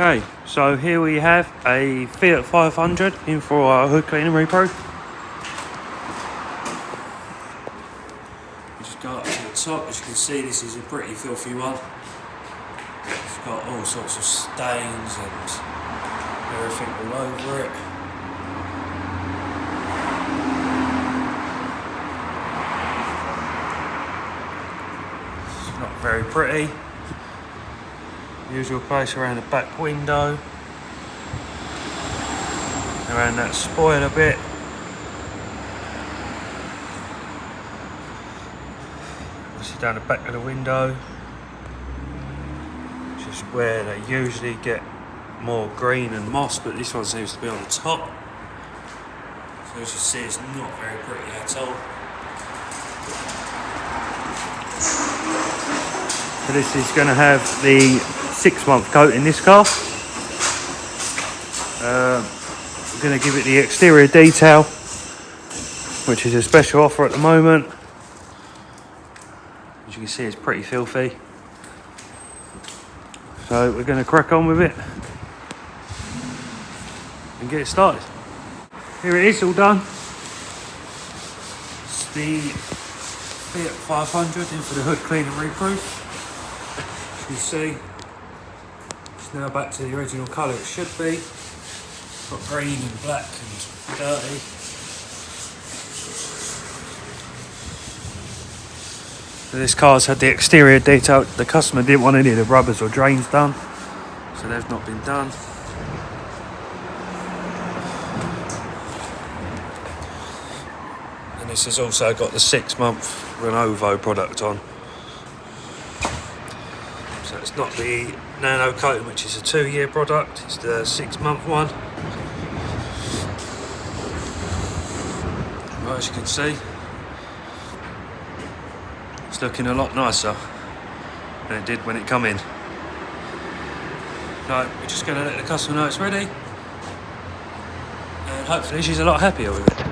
Okay, so here we have a Fiat 500 in for our hood clean and repro. We just go up to the top. As you can see, this is a pretty filthy one. It's got all sorts of stains and everything all over it. It's not very pretty. Usual place around the back window, around that spoiler bit. Obviously down the back of the window, which is where they usually get more green and moss, but this one seems to be on the top. So as you see, it's not very pretty at all. So this is going to have the 6-month coat in this car. We're going to give it the exterior detail, which is a special offer at the moment. As you can see, it's pretty filthy. So we're going to crack on with it and get it started. Here it is, all done. It's the Fiat 500 in for the hood clean and reproof. As you can see, it's now back to the original colour it should be. Got green and black and dirty. So this car's had the exterior detail. The customer didn't want any of the rubbers or drains done, so they've not been done. And this has also got the 6-month Renovo product on. So it's not the nano coating, which is a 2-year product, it's the 6-month one. Well, as you can see, it's looking a lot nicer than it did when it come in. So we're just going to let the customer know it's ready, and hopefully she's a lot happier with it.